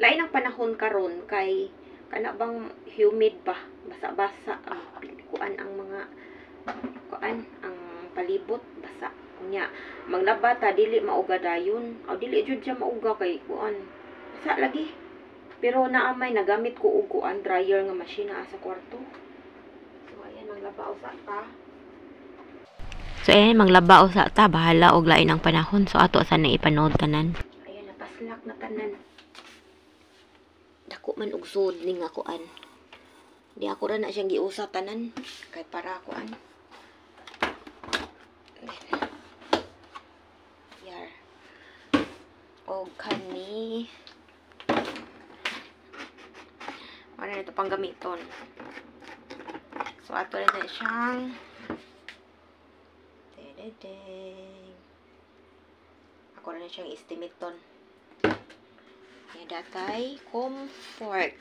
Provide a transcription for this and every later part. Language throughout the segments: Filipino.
lain ang panahon karon kay kana bang humid ba, basa-basa ang kuan ang mga kuan ang palibot basa unya maglaba ta dili mauga dayon o dili jud siya mauga kay kuan basa lagi pero naamay nagamit ko og kuan dryer nga machine sa kwarto. So ayan maglaba usa ta. So ayan maglaba usa ta bahala og lain ang panahon so ato sa nang ipanood tanan. Ayan napaslak na tanan. Dako man og sud ning nga kuan. Di ako ra na siyang giusa tanan kay para kuan. Yar. O kani. Ano na ito pang gamiton. So ato na siyang dedeng. Ako na siyang istimiton. Yan datay comfort.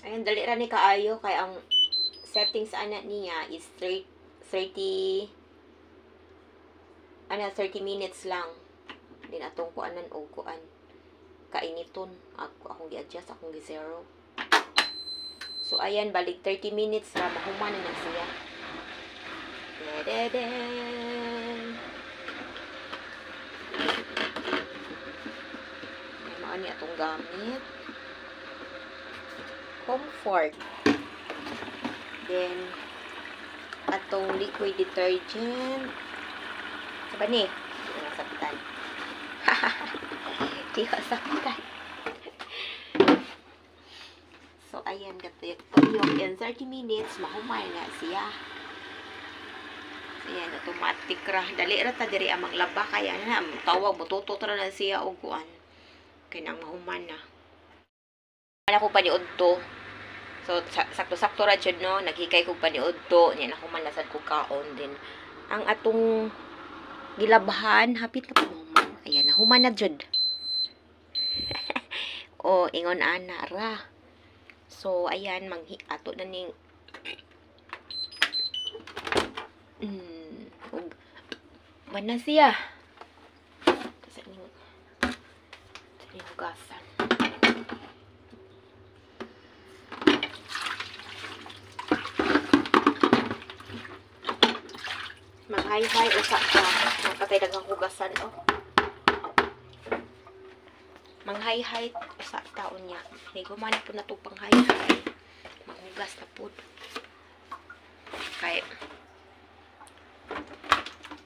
Ayan, dali ra ni kaayo kay ang settings ana niya is 30 minutes lang. Din atong kuanan o kuan kainiton akong gi-adjust akong gi-zero. So ayan balik 30 minutes ra mahuman na siya. Dedeng. Ay mao ni atong gamit. Comfort. Then atong liquid detergent. Saba ni? Di ko nasaktan. Di ko nasaktan. So, ayan, tuyok in 30 minutes, mahumay na siya. So, ayan, automatic ra. Dali ra ta diri amang laba, kaya na, tawag, bututot ra na siya o kuan. Kaya nang mahuman na. Ano ko paniod to? So, sakto-sakto ra dyan, no? Naghikay ko paniod to. Yan, nahuman na sad ko kaon din. Ang atong gilabhan, hapit na pumaman. Ayan, nahuman na dyan. O, ingon ana ra. So, ayan, ato na ning na siya. Sa ning hugasan. Manghay-hay usa ka. Napatay daghang hugasan, oh. Manghay-hay usa taon niya. May gumana po na ito panghay-hay. Maghugas na po. Kaya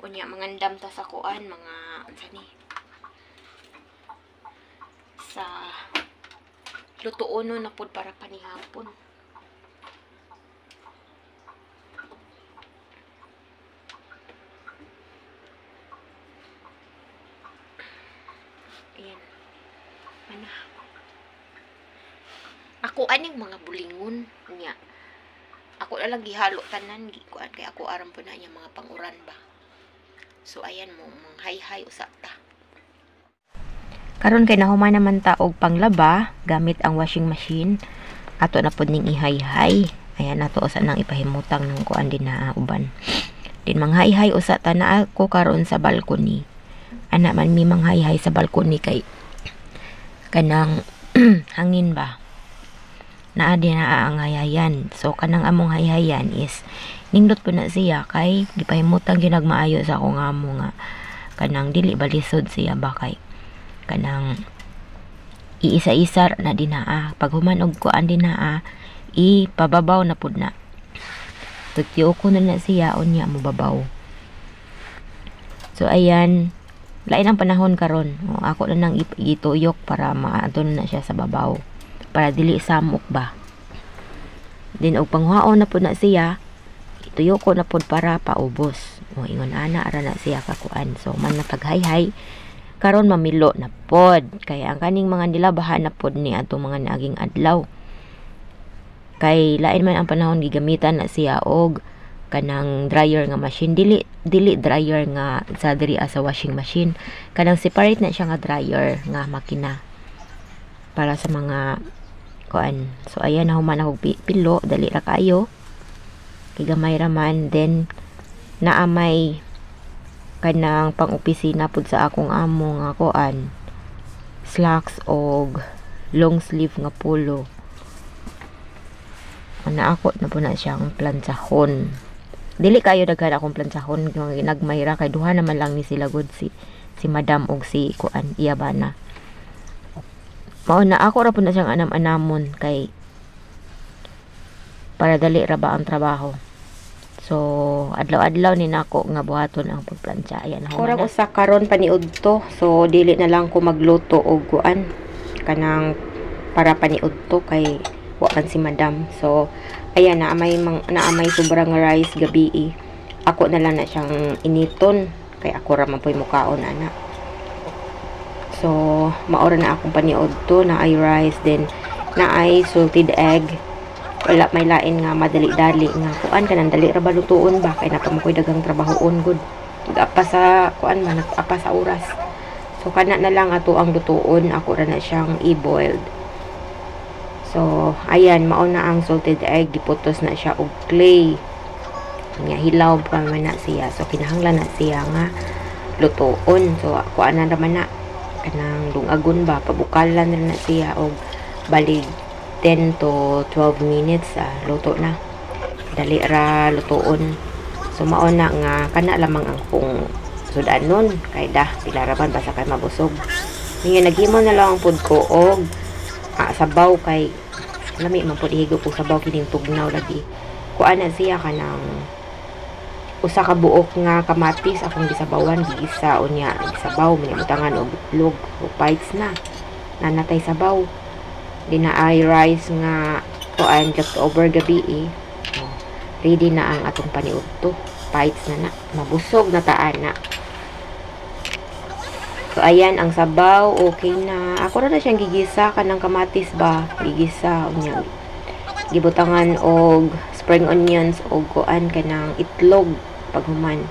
unya mangandam ta sa kuan mga ansani sa lutuono na pud para panihapon. Ayan. Ano? Ako aning mga bulingon niya. Ako na lang gihalo tanan gikuan kay ako aram po na niya mga panguran ba. So ayan mo manghay-hay usa ta. Karon kay nahuman naman ta og panglaba gamit ang washing machine. Ato na pud ning ihay-hay. Ayan ato usa nang ipahimutang ng kuan din na uban. Din manghay-hay usa ta na ako karon sa balcony. Ana man mi manghay-hay sa balcony kay kanang hangin ba. Naa din na ang hayayan. So kanang among hayayan is nindot po na siya kay gipahimutang ginagmaayo sa akong amo nga kanang dili balisod siya ba kay kanang iisa-isa na dinaa pag human og kuan dinaa ipababaw na pud na tutyo ko na siya unya mo babaw. So ayan lain ang panahon karon. Ako na nang ituyok para maadto na siya sa babaw para dili samok ba. Din og panghuaon na pud na siya tuyo ko na pod para paubos. O ingon ana ara na siya kakuan. So man nataghay-hay karon mamilo na pod. Kaya ang kaning mga nilabahan na pod ni ato mga naging adlaw. Kay lain man ang panahon gigamitan na siya og kanang dryer nga machine dili dryer nga sa diri sa washing machine. Kanang separate na siya nga dryer nga makina para sa mga kuan. So ayan na human ako pilo, dali ra kayo. Kay gamay ra man, then naamay kanang pang-opisina pud sa akong amo nga kuan. Slacks og long sleeve nga polo. Ana ako na po na siyang plantsahon. Dili kayo daghan akong plantsahon, ginagmayra kay duha naman lang ni sila good si madam og si kuan iyabana. Mao na ako ra po na siyang anam-anamon kay para dali ra ba ang trabaho. So adlaw-adlaw ni nako nga buhaton ang pagplantsa. Ayan ako. Kurang usa karon paniud to. So dili na lang ko magluto og kuan kanang para paniud to kay wa man si madam. So ayan naamay sobrang rice gabi. Ako na lang na siyang initon kay ako ra man poy mukaon ana. So maora na akong paniud to na ay rice, then na ay salted egg. Wala may lain nga madali-dali nga kuan kanang dali ra ba lutuon ba kay napamoy dagang trabahoon good. Apa sa kuan man apa sa oras. So kana na lang ato ang lutuon, ako ra na siyang i-boiled. So ayan mao na ang salted egg, giputos na siya og clay. Nga hilaw pa man na siya. So kinahanglan na siya nga lutuon. So kuan na naman na kanang dungagon ba pabukalan na siya og balig 10 to 12 minutes luto na. Dali ra lutoon. So mao na nga kana lamang ang kung sudanon kay dah pila ra man basta kay mabusog. Niya naghimo na lang ang pud ko og sabaw kay lami man pud ihigop og sabaw kining tugnaw lagi. Kuan na siya kanang usa ka buok nga kamatis akong gisabawan giisa unya gisabaw manimutangan og itlog o bites na nanatay sabaw. Dinaay rice nga kuan leftover gabi ready na ang atong paniudto. Bites na mabusog na taan na. So ayan ang sabaw, okay na. Ako na siyang gigisa kanang kamatis ba, gigisa unya gibutangan og spring onions og kuan kanang itlog paghuman.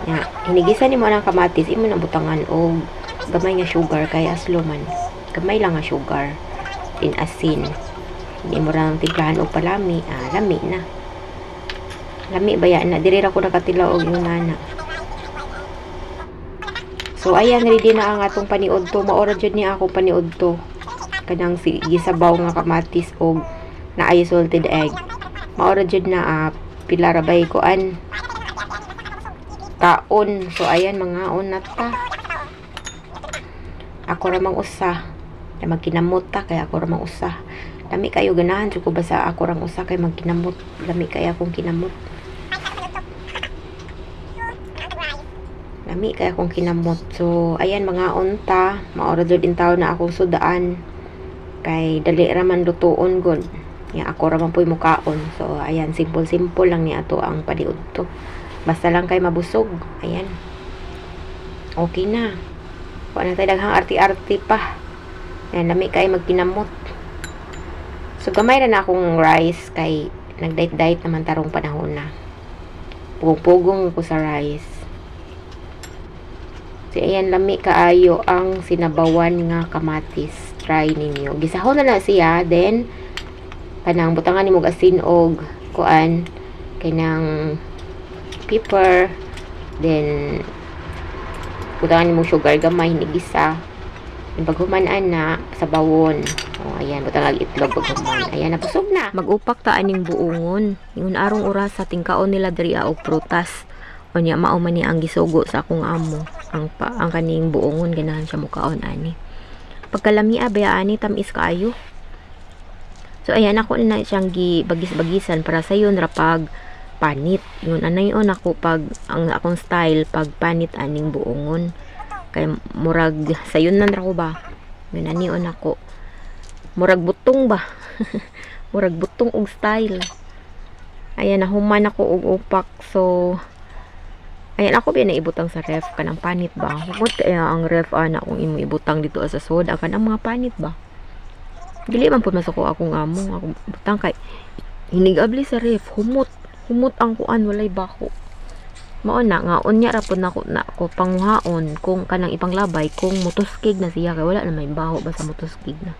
Ya, hinigisa nimo ang kamatis, imo nang butangan og gamay nga sugar kay aslo man. Gamay lang nga sugar. In asin. Hindi mo lang tiplahan o palami. Lami na. Lami ba yan na? Diri ra ko nakatilaw og yung nana. So, ayan, ready na ang atong paniudto. Maora dyan niya ako paniudto. Kanang gisabaw nga kamatis o na ay salted egg. Maora dyan na pila ra bay kuan. Kaon. So, ayan, mga on na ta. Ako ramang usa. Kaya magkinamot ta, kaya ako ramang usa. Lami kayo ganahan, so ko basa ako rang usa kay magkinamot. Lami kaya akong kinamot. Lami kaya akong kinamot. So, ayan mga unta. Maoradod din tao na akong sudaan. Kay dali raman lutuon gud. Ya ako raman po'y mukaon. So, ayan, simple-simple lang ni ato ang paniud to. Basta lang kay mabusog. Ayan. Okay na. Kuha na tayo daghang arti-arti pa. Ayan, lami kay magkinamot. So, gamay na akong rice kay nag-diet-diet naman tarong panahon na. Pugong-pugong ko sa rice. So, ayan, lami kaayo ang sinabawan nga kamatis. Try ninyo. Gisahon na lang siya. Then, kanang butangan ni mong asin og kuan. Kanang pepper. Then, butangan ni mong sugar gamay, hinigisa. Yung paghumanan na sa bawon. O, ayan, butang itlog paghuman. Ayan, napusog na. Mag-upak taan ng buongon. Yung arong oras sa tingkaon nila dari og prutas. O niya, mauman niya ang gisugo sa akong amo. Ang kaning buongon, ganahan siya mukaon ani. Pagkalami bayaan tamis kaayo. So, ayan, ako na siyang bagis-bagisan para sa yun rapag panit. Yun, anay yun ako pag, ang akong style, pag panit aning buongon. Kay murag sayon nan ra ko ba ganion ako murag butong ba murag butong og style. Ayan nahuman ako og upak. So ayan ako ba naibutang sa ref kanang panit ba humot kaya ang ref ana kung imo ibutang dito sa soda kanang mga panit ba dili man pud masuko akong amo ako butang kay hinigabli sa ref humot ang kuan walay bako. Mao na nga unya ra pud nako na ko panghaon kung kanang ipanglabay kung motoskig na siya kay wala na may baho ba sa motoskig na.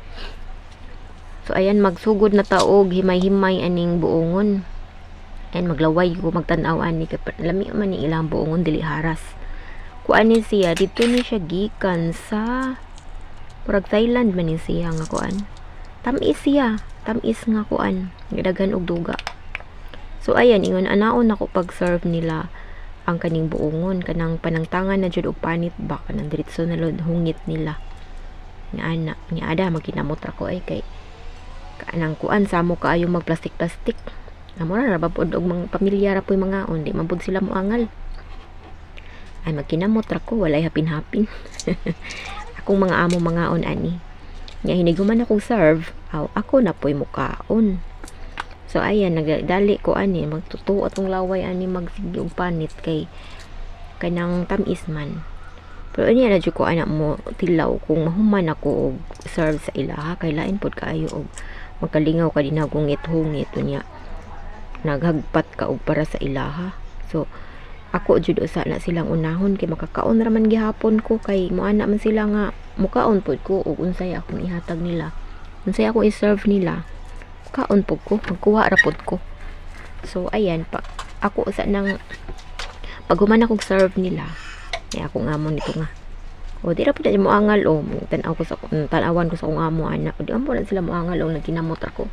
So ayan, magsugod na taog himay-himay aning buongon. Ayan, maglaway ko magtan-aw ani kay lami man ni ilang buongon dili haras. Kuan ni siya dito ni siya gikan sa murag Thailand man ni siya nga kuan. Tamis siya, tamis nga kuan, daghan og duga. So ayan, ingon anaon ako pag serve nila ang kaning buongon kanang panangtangan na jud og panit ba kanang diretso na lod hungit nila. Nga ana, nga ada maginamot ra ko ay kay kanang kuan samo kaayo mag plastic-plastic. Amo ra babod og mga pamilya ra poy mga on, di man pud sila moangal. Ay magkinamot ra ko walay hapin-hapin. Akong mga amo mga on ani. Nya hiniguman akong serve, aw ako na poy mukaon. So ayan nagdali ko ani magtutuo atong laway ani magsige og panit kay kanang tamis man. Pero niya na jud ko anak mo tilaw kung mahuman ako og serve sa ilaha kay lain pod kaayo og magkalingaw ka din hungit-hungit niya. Naghagpat ka og para sa ilaha. So ako jud usa na silang unahon kay makakaon ra man gihapon ko kay moana man sila nga mukaon pod ko og unsay akong ihatag nila. Unsay akong i-serve nila. Kaon pod ko, magkuha ra pod ko. So ayan pa ako usa nang pag human akong serve nila. Ay akong amo nito nga. O di ra pud mo angal o tan-aw ko sa tan-awan ko sa akong amo anak. Di man po sila mo angal o nagkinamot ako.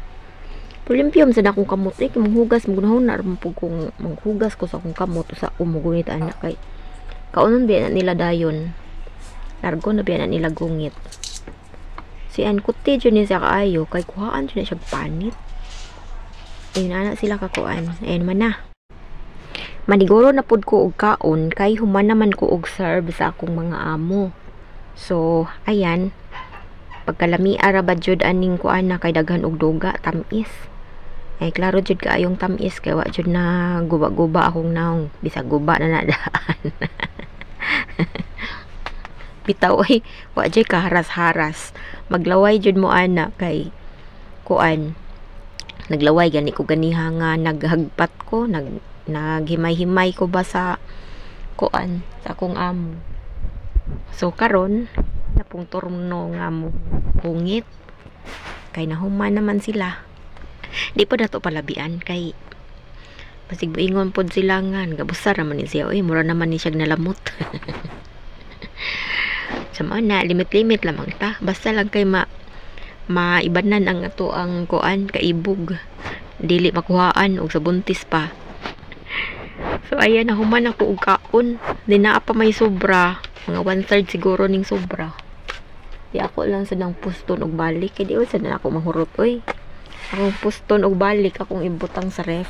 Pulimpyom sa akong kamot eh manghugas magunahon na ram pug kung manghugas ko sa akong kamot sa umugunit anak kay kaunon biya na nila dayon. Largo na biya na nila gungit. Si an kuti jud ni siya kaayo kay kuhaan jud na siya panit. Ayun anak sila kakuan. Ayun man na. Maniguro na pud ko og kaon kay human naman ko og serve sa akong mga amo. So ayan pagkalami ara ba jud aning kuan na kay daghan og duga tamis. Ay klaro jud kaayong tamis kay wa jud na guba-guba akong naong bisag guba na nadaan. Bitaw ay wa jay kaharas-haras. Maglaway jud mo ana kay kuan. Naglaway gani ko ganiha nga naghagpat ko, naghimay-himay ko ba sa kuan sa akong amo. So karon napong turno nga mo hungit kay nahuman naman sila. Di pa dato palabian kay basig buingon pod sila nga gabusar naman ni siya oy mura naman ni siya nalamot. Sama na limit-limit lamang ta basta lang kay maibanan ang ato ang kuan kaibog dili makuhaan og sa buntis pa. So ayan nahuman ako og kaon di naa pa may sobra mga 1/3 siguro ning sobra. Di ako lang sa nang puston og balik kay di sa na ako mahurot oy. Akong puston og balik akong ibutang sa ref.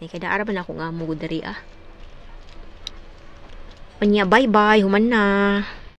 Kay daara man ako nga mo diri ah. Anya bye bye human na.